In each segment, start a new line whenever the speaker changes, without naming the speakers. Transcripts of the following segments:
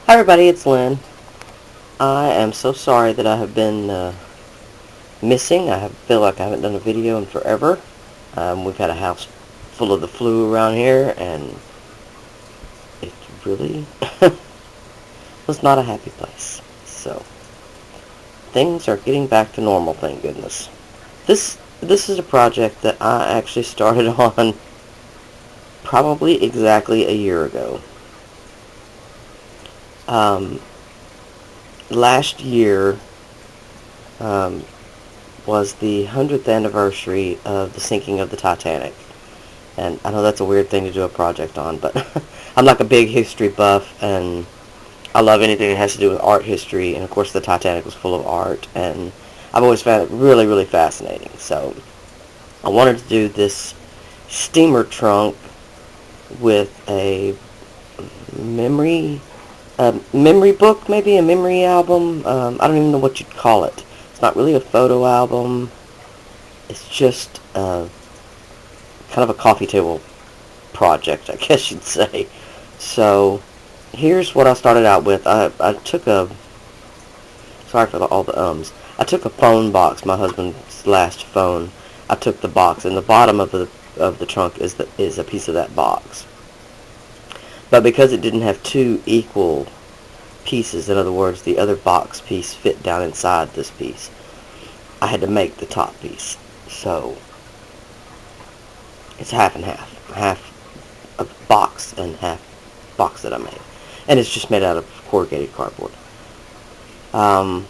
Hi everybody, it's Lynn. I am so sorry that I have been missing. Feel like I haven't done a video in forever. We've had a house full of the flu around here, and it really was not a happy place. So, things are getting back to normal, thank goodness. This is a project that I actually started on probably exactly a year ago. Last year, um, was the 100th anniversary of the sinking of the Titanic. And I know that's a weird thing to do a project on, but I'm like a big history buff, and I love anything that has to do with art history, and of course the Titanic was full of art, and I've always found it really, really fascinating. So I wanted to do this steamer trunk with a memory memory book, maybe a memory album. I don't even know what you'd call it. It's not really a photo album. It's just kind of a coffee table project, I guess you'd say. So here's what I started out with. I took a, sorry for all the ums. I took a phone box, my husband's last phone. I took the box, and the bottom of the trunk is a piece of that box. But because it didn't have two equal pieces, in other words, the other box piece fit down inside this piece, I had to make the top piece. So it's half and half. Half a box and half box that I made. And it's just made out of corrugated cardboard. The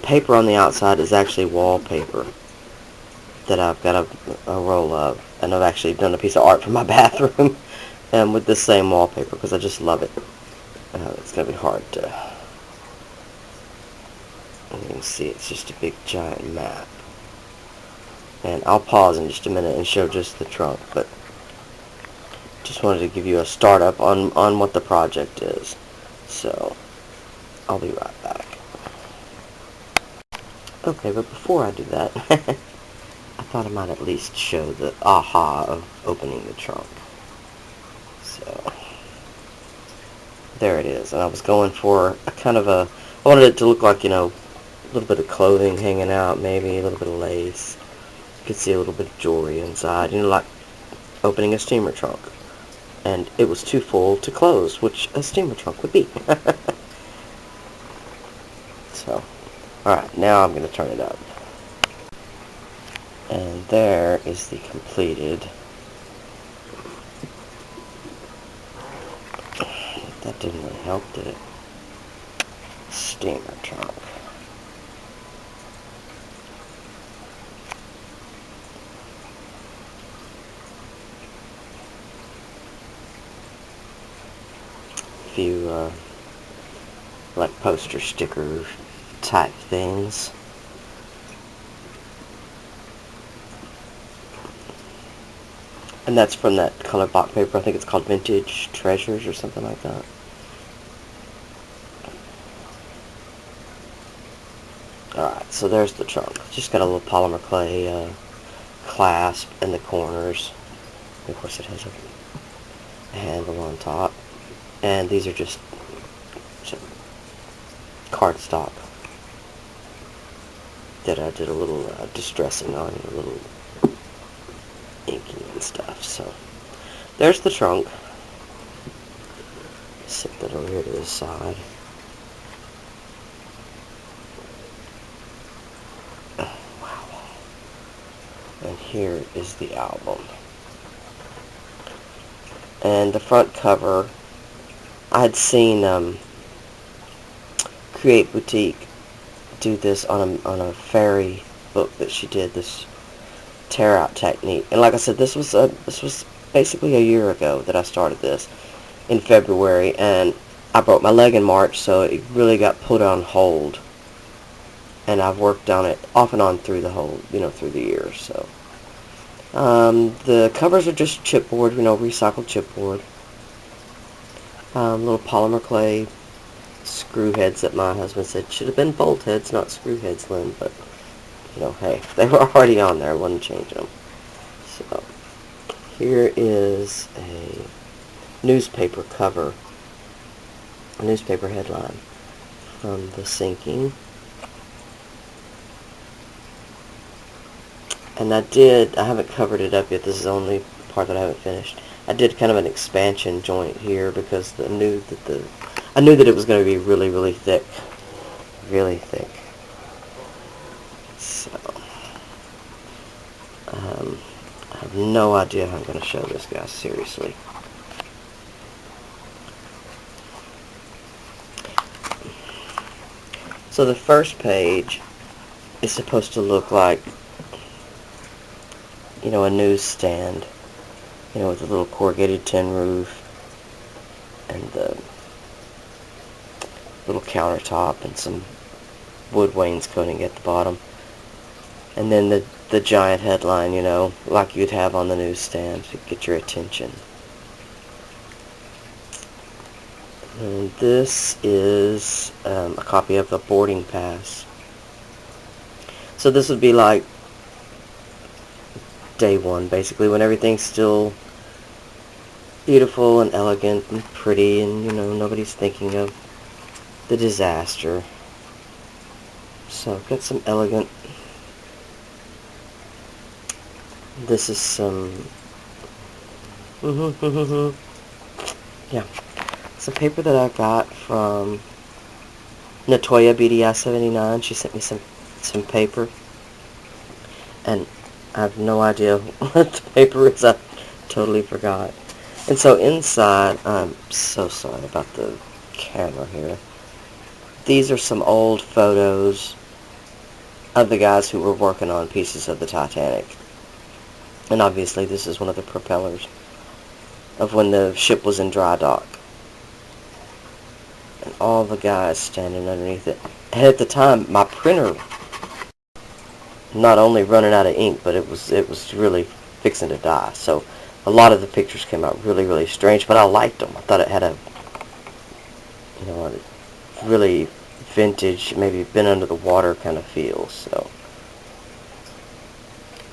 paper on the outside is actually wallpaper that I've got a roll of. And I've actually done a piece of art for my bathroom with this same wallpaper because I just love it. It's going to be hard to... You can see it's just a big giant map. And I'll pause in just a minute and show just the trunk, but just wanted to give you a startup on what the project is. So, I'll be right back. Okay, but before I do that, I thought I might at least show the aha of opening the trunk. So, there it is. And I was going for a kind of a, I wanted it to look like, a little bit of clothing hanging out, maybe a little bit of lace. You could see a little bit of jewelry inside, like opening a steamer trunk. And it was too full to close, which a steamer trunk would be. So, alright, now I'm going to turn it up. And there is the completed. That didn't really help, did it? Steamer trunk. Few like poster sticker type things. And that's from that color block paper. I think it's called Vintage Treasures or something like that. Alright, so there's the trunk. Just got a little polymer clay clasp in the corners. And of course it has a handle on top. And these are just cardstock that I did a little distressing on, a little inking and stuff. So there's the trunk. Set that over here to the side. Oh, wow. And here is the album. And the front cover, I had seen Create Boutique do this on a fairy book that she did, this tear out technique. And like I said, this was basically a year ago that I started this in February, and I broke my leg in March, so it really got put on hold. And I've worked on it off and on through the whole, through the years. So the covers are just chipboard, recycled chipboard. Little polymer clay screw heads that my husband said should have been bolt heads, not screw heads, Lynn, but hey, they were already on there, I wouldn't change them. So here is a newspaper cover newspaper headline from the sinking. And I haven't covered it up yet, this is the only part that I haven't finished. I did kind of an expansion joint here because I knew that it was going to be really, really thick. Really thick. So, I have no idea how I'm going to show this guy, seriously. So the first page is supposed to look like, you know, a newsstand, you know, with a little corrugated tin roof and the little countertop and some wood wainscoting at the bottom. And then the giant headline, you know, like you'd have on the newsstand to get your attention. And this is a copy of the boarding pass. So this would be like day one, basically, when everything's still beautiful and elegant and pretty, and, you know, nobody's thinking of the disaster. So I've got some elegant. This is some. Yeah. It's a paper that I got from Natoya BDI 79. She sent me some paper, and I have no idea what the paper is. I totally forgot. And so inside, I'm so sorry about the camera here. These are some old photos of the guys who were working on pieces of the Titanic. And obviously this is one of the propellers of when the ship was in dry dock. And all the guys standing underneath it. And at the time, my printer not only running out of ink, but it was really fixing to die. So a lot of the pictures came out really, really strange, but I liked them. I thought it had a, you know, a really vintage, maybe been under the water kind of feel. So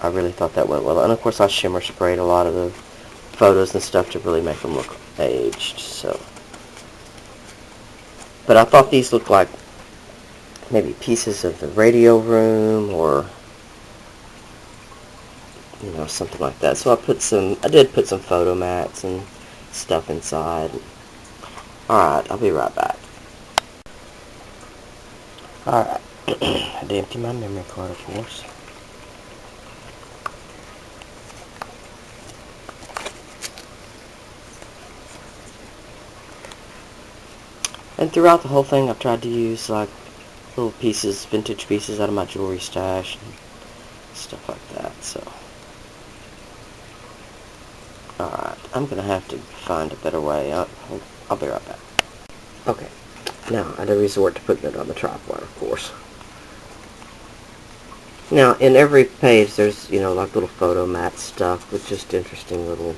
I really thought that went well. And of course I shimmer sprayed a lot of the photos and stuff to really make them look aged. So, but I thought these looked like maybe pieces of the radio room or, you know, something like that. So I did put some photo mats and stuff inside. Alright, I'll be right back. Alright, I had to empty my memory card, of course. And throughout the whole thing, I've tried to use like little pieces, vintage pieces out of my jewelry stash and stuff like that. So, alright, I'm gonna have to find a better way. I'll be right back. Okay, now I had to resort to putting it on the tripod, of course. Now, in every page, there's, you know, like little photo mat stuff with just interesting little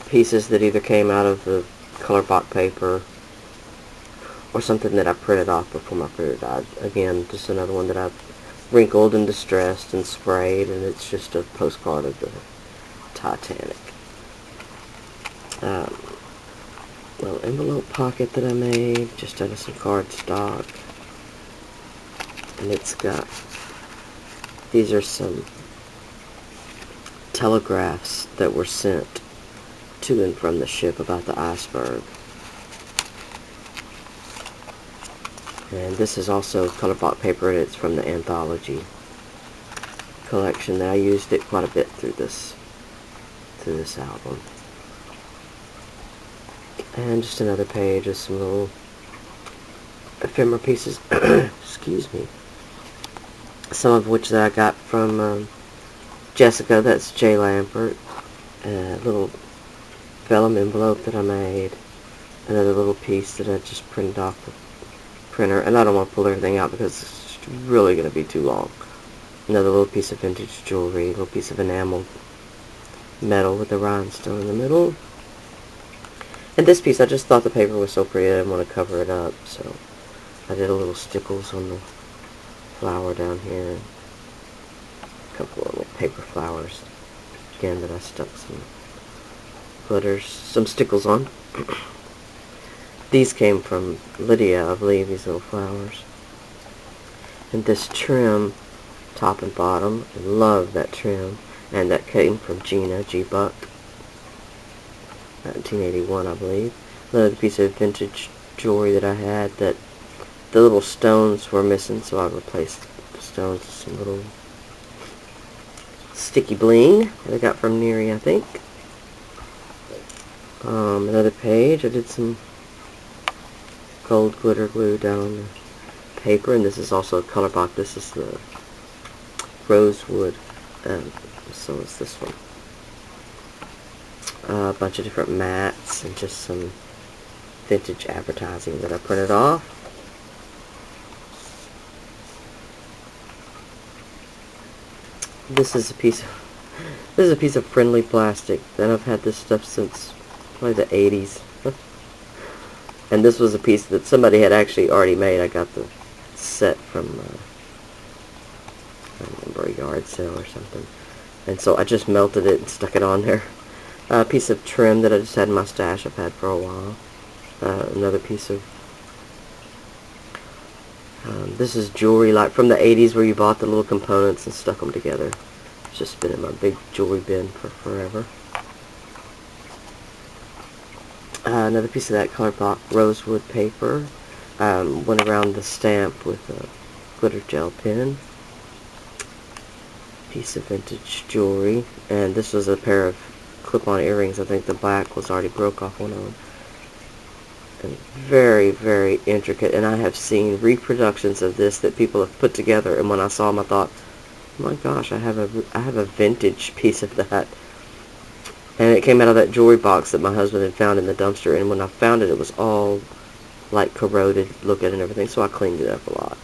pieces that either came out of the color block paper or something that I printed off before my printer died. Again, just another one that I've wrinkled and distressed and sprayed, and it's just a postcard of the Titanic. Little envelope pocket that I made just out of some cardstock, and it's got, these are some telegraphs that were sent to and from the ship about the iceberg. And this is also color block paper, and it's from the anthology collection that I used it quite a bit through this album. And just another page of some little ephemera pieces, excuse me, some of which that I got from Jessica, that's J. Lampert, a little vellum envelope that I made, another little piece that I just printed off the printer, and I don't want to pull everything out because it's really going to be too long. Another little piece of vintage jewelry, a little piece of enamel metal with the rhinestone in the middle. And this piece, I just thought the paper was so pretty I didn't want to cover it up, so I did a little stickles on the flower down here. A couple of little paper flowers, again, that I stuck some glitters, some stickles on. These came from Lydia, I believe, these little flowers. And this trim, top and bottom, I love that trim. And that came from Gina G. Buck, 1981, I believe. Another piece of vintage jewelry that I had that the little stones were missing, so I replaced the stones with some little sticky bling that I got from Neary, I think. Another page, I did some gold glitter glue down on the paper, and this is also a color box. This is the rosewood, so is this one. A bunch of different mats and just some vintage advertising that I printed off. This is a piece of friendly plastic, and I've had this stuff since probably the 80s. And this was a piece that somebody had actually already made. I got the set from I don't remember, a yard sale or something. And so I just melted it and stuck it on there. A piece of trim that I just had in my stash I've had for a while. Another piece of this is jewelry like from the 80s where you bought the little components and stuck them together. It's just been in my big jewelry bin for forever. Another piece of that color block rosewood paper. Went around the stamp with a glitter gel pen. Piece of vintage jewelry, and this was a pair of clip-on earrings. I think the black was already broke off one of them. And very, very intricate, and I have seen reproductions of this that people have put together, and when I saw them I thought, oh my gosh, I have a vintage piece of that. And it came out of that jewelry box that my husband had found in the dumpster, and when I found it, it was all like corroded looking and everything, so I cleaned it up a lot.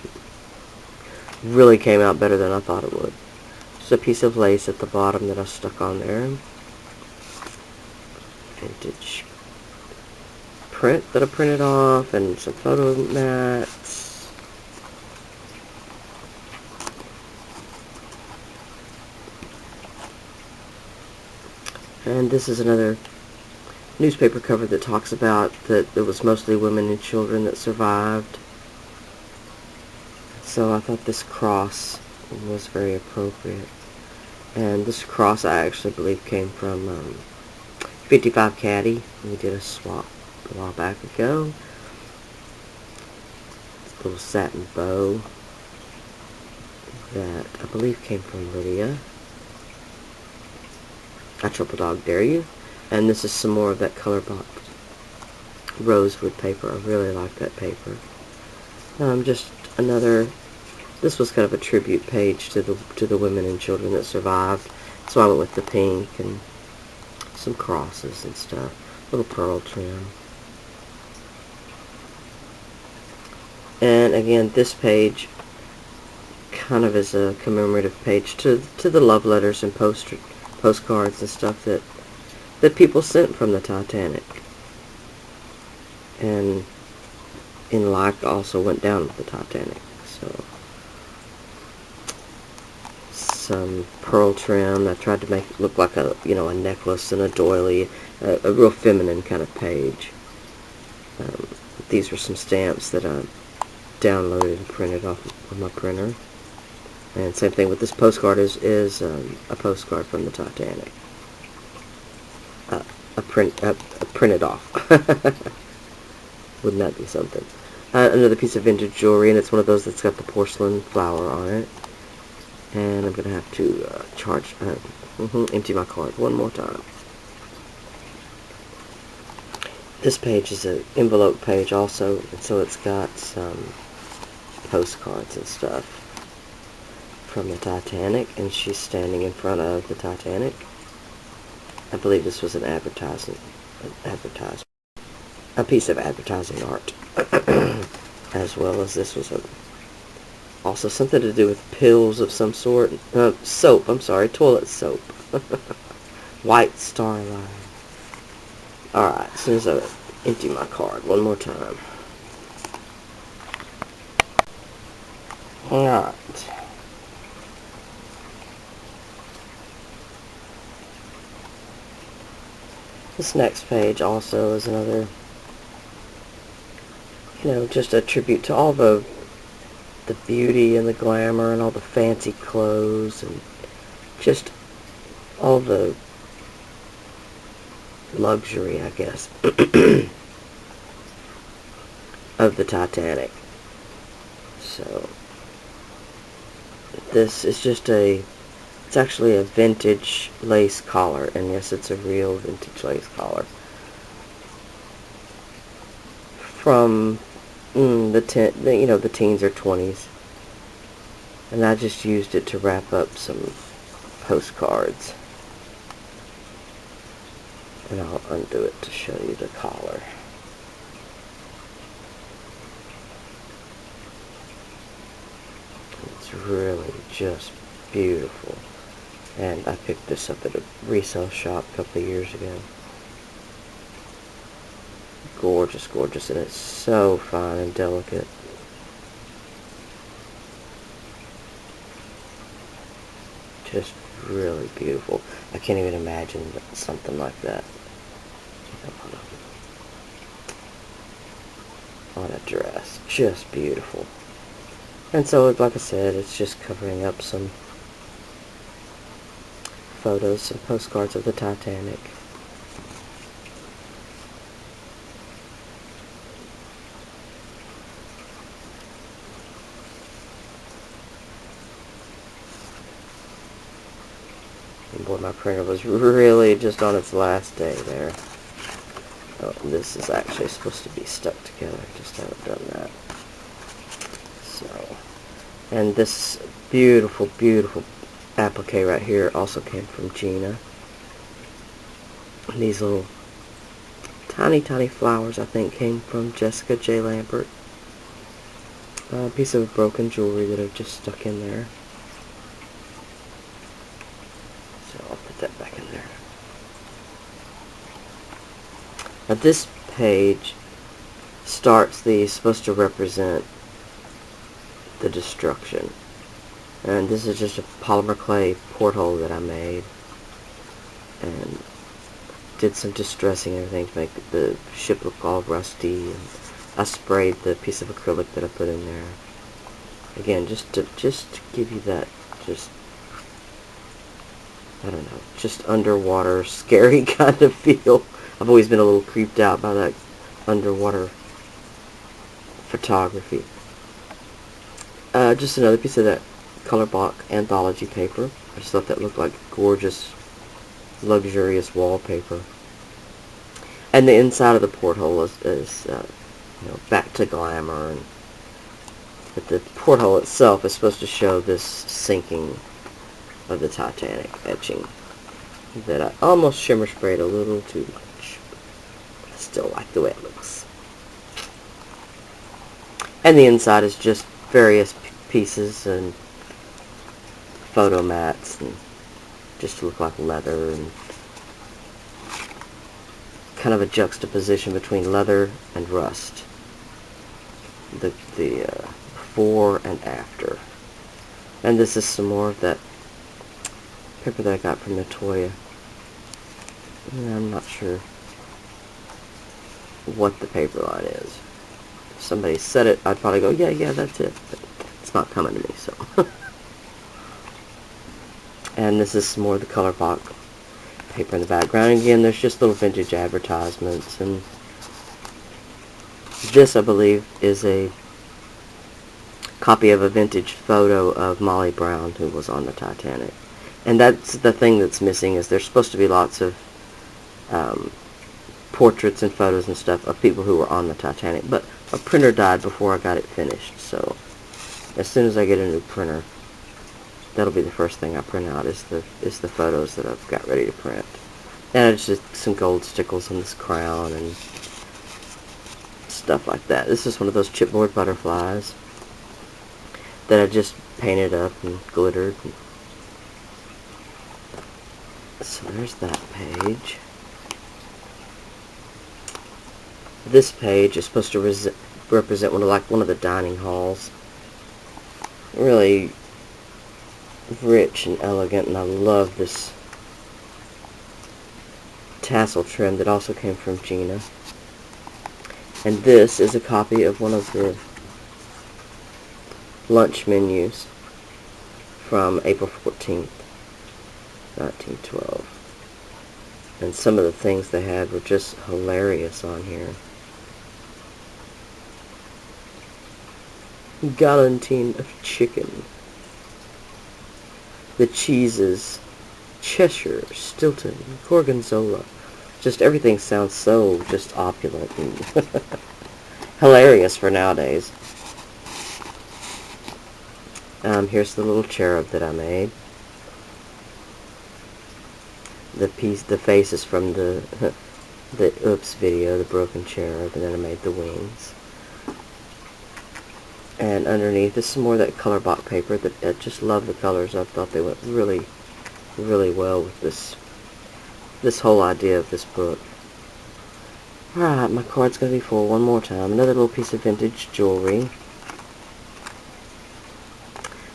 Really came out better than I thought it would. Just a piece of lace at the bottom that I stuck on there. Vintage print that I printed off, and some photo mats. And this is another newspaper cover that talks about that it was mostly women and children that survived. So I thought this cross was very appropriate. And this cross I actually believe came from 55 Caddy. We did a swap a while back ago. This little satin bow that I believe came from Lydia. I triple dog dare you. And this is some more of that color box rosewood paper. I really like that paper. Just another. This was kind of a tribute page to the women and children that survived. So I went with the pink and some crosses and stuff. Little pearl trim. And again, this page kind of is a commemorative page to the love letters and postcards and stuff that people sent from the Titanic. And in like also went down with the Titanic. So some pearl trim. I tried to make it look like a necklace and a doily, a real feminine kind of page. These were some stamps that I downloaded and printed off of my printer. And same thing with this postcard is a postcard from the Titanic. Printed off. Wouldn't that be something? Another piece of vintage jewelry, and it's one of those that's got the porcelain flower on it. And I'm going to have to empty my card one more time. This page is an envelope page also, and so it's got some postcards and stuff from the Titanic, and she's standing in front of the Titanic. I believe this was an advertisement, a piece of advertising art, as well as this was also something to do with pills of some sort. Soap, I'm sorry, toilet soap. White Star Line. Alright, as soon as I empty my card one more time. Alright. This next page also is another you know, just a tribute to all the beauty and the glamour and all the fancy clothes and just all the luxury, I guess, of the Titanic. So this is just it's actually a vintage lace collar, and yes, it's a real vintage lace collar from the teens or 20s, and I just used it to wrap up some postcards, and I'll undo it to show you the collar. It's really just beautiful, and I picked this up at a resale shop a couple of years ago. Gorgeous, gorgeous, and it's so fine and delicate. Just really beautiful. I can't even imagine something like that on a dress. Just beautiful. And so, like I said, it's just covering up some photos, some postcards of the Titanic. And boy, my printer was really just on its last day there. Oh, this is actually supposed to be stuck together. I just haven't done that. So, and this beautiful, beautiful applique right here also came from Gina. And these little tiny, tiny flowers, I think, came from Jessica J. Lambert. A piece of broken jewelry that I've just stuck in there. So I'll put that back in there. Now this page supposed to represent the destruction. And this is just a polymer clay porthole that I made. And did some distressing and everything to make the ship look all rusty. And I sprayed the piece of acrylic that I put in there. Again, just to give you that, I don't know, just underwater, scary kind of feel. I've always been a little creeped out by that underwater photography. Just another piece of that color block anthology paper. I just thought that looked like gorgeous, luxurious wallpaper. And the inside of the porthole is back to glamour. But the porthole itself is supposed to show this sinking of the Titanic etching that I almost shimmer sprayed a little too much. I still like the way it looks. And the inside is just various pieces and photo mats, and just to look like leather, and kind of a juxtaposition between leather and rust. The before and after. And this is some more of that paper that I got from Natoya. And I'm not sure what the paper line is. If somebody said it, I'd probably go, yeah, that's it. But it's not coming to me, so. And this is some more of the color block paper in the background. And again, there's just little vintage advertisements. And this, I believe, is a copy of a vintage photo of Molly Brown, who was on the Titanic. And that's the thing that's missing, is there's supposed to be lots of portraits and photos and stuff of people who were on the Titanic. But a printer died before I got it finished, so as soon as I get a new printer, that'll be the first thing I print out, is the photos that I've got ready to print. And it's just some gold stickles on this crown and stuff like that. This is one of those chipboard butterflies that I just painted up and glittered. So there's that page. This page is supposed to represent one of the dining halls. Really rich and elegant, and I love this tassel trim that also came from Gina. And this is a copy of one of the lunch menus from April 14th, 1912. And some of the things they had were just hilarious on here. Galantine of chicken. The cheeses, Cheshire, Stilton, Gorgonzola. Just everything sounds so just opulent and hilarious for nowadays. Here's the little cherub that I made. The face is from the Oops video, the broken cherub, and then I made the wings. And underneath is some more of that color block paper that I just love the colors. I thought they went really, really well with this whole idea of this book. Alright, my card's going to be full one more time. Another little piece of vintage jewelry.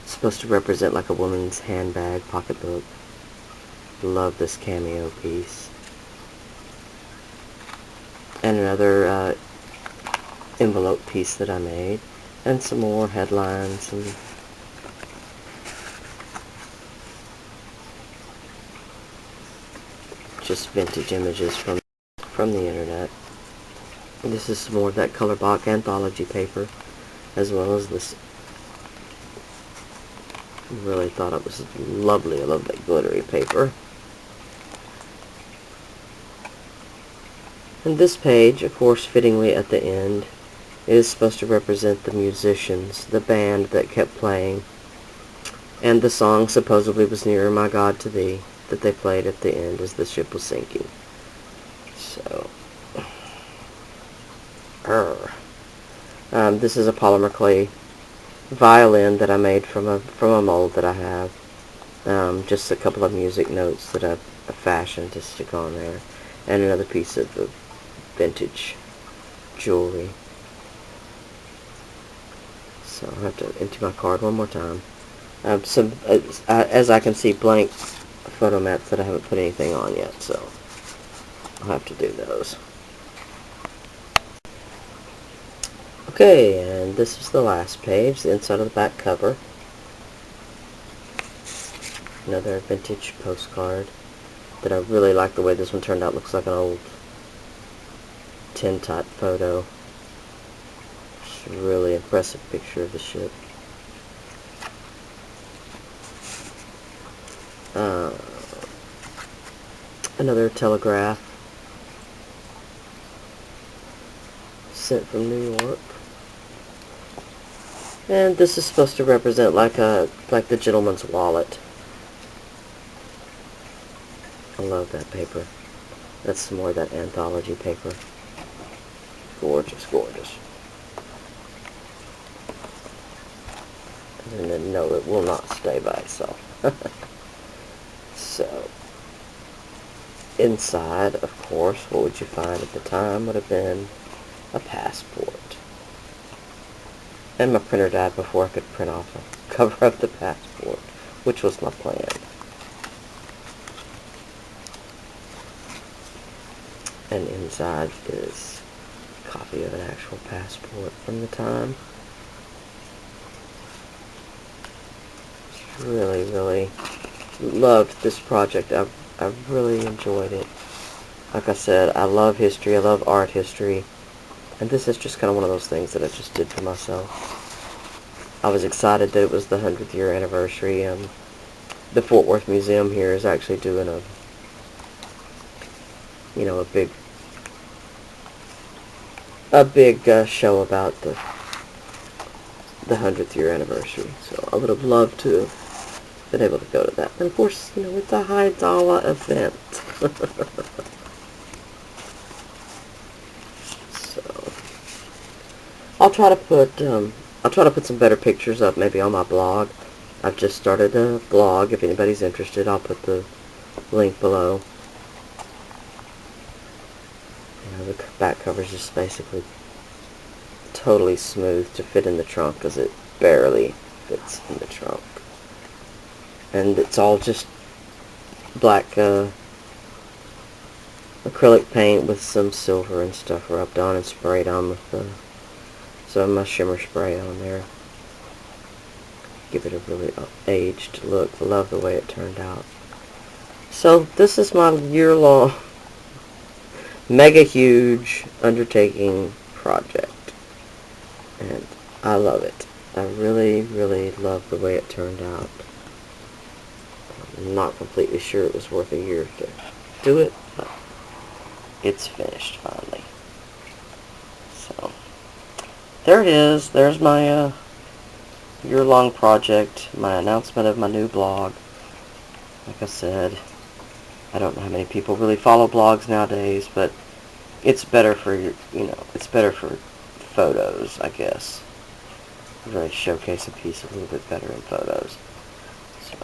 It's supposed to represent like a woman's handbag, pocketbook. Love this cameo piece. And another envelope piece that I made. And some more headlines and just vintage images from the internet. And this is some more of that color block anthology paper, as well as this. Really thought it was lovely. I love that glittery paper. And this page, of course, fittingly at the end, is supposed to represent the musicians, the band that kept playing, and the song supposedly was Nearer My God to Thee, that they played at the end as the ship was sinking. So, this is a polymer clay violin that I made from a mold that I have. Just a couple of music notes that I've fashioned to stick on there, and another piece of the vintage jewelry. So I'll have to empty my card one more time. Some, as I can see, blank photo mats that I haven't put anything on yet, so I'll have to do those. Okay, and this is the last page, the inside of the back cover. Another vintage postcard that I really like the way this one turned out. Looks like an old tintype photo. It's a really impressive picture of the ship. Another telegraph sent from New York. And this is supposed to represent like the gentleman's wallet. I love that paper. That's some more of that anthology paper. Gorgeous, gorgeous. And then no, it will not stay by itself. So, inside, of course, what would you find at the time would have been a passport. And my printer died before I could print off the cover of the passport, which was my plan. And inside is a copy of an actual passport from the time. Really, really loved this project. I really enjoyed it. Like I said, I love history. I love art history. And this is just kind of one of those things that I just did for myself. I was excited that it was the 100th year anniversary. The Fort Worth Museum here is actually doing a big show about the 100th year anniversary. So I would have loved to have been able to go to that. And of course, it's a high dollar event. So I'll try to put some better pictures up maybe on my blog. I've just started a blog. If anybody's interested, I'll put the link below. The back cover is just basically totally smooth to fit in the trunk because it barely fits in the trunk. And it's all just black acrylic paint with some silver and stuff rubbed on and sprayed on with some of my shimmer spray on there. Give it a really aged look. Love the way it turned out. So this is my year-long, mega huge undertaking project, and I love it. I really, really love the way it turned out. I'm not completely sure it was worth a year to do it, but it's finished finally. So there it is. There's my year-long project, my announcement of my new blog. Like I said, I don't know how many people really follow blogs nowadays, but it's better for it's better for photos, I guess. Really showcase a piece a little bit better in photos. So,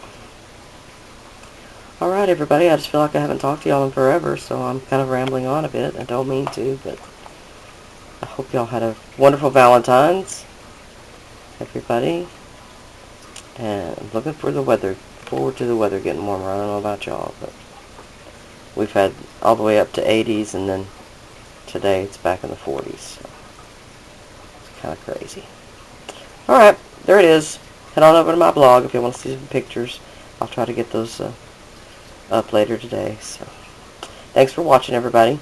alright everybody, I just feel like I haven't talked to y'all in forever, so I'm kind of rambling on a bit. I don't mean to, but I hope y'all had a wonderful Valentine's, everybody. And I'm looking for the weather, forward to the weather getting warmer. I don't know about y'all, but we've had all the way up to 80s, and then today it's back in the 40s, so it's kind of crazy. Alright, there it is. Head on over to my blog if you want to see some pictures. I'll try to get those up later today. So, thanks for watching, everybody,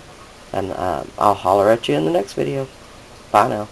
and I'll holler at you in the next video. Bye now.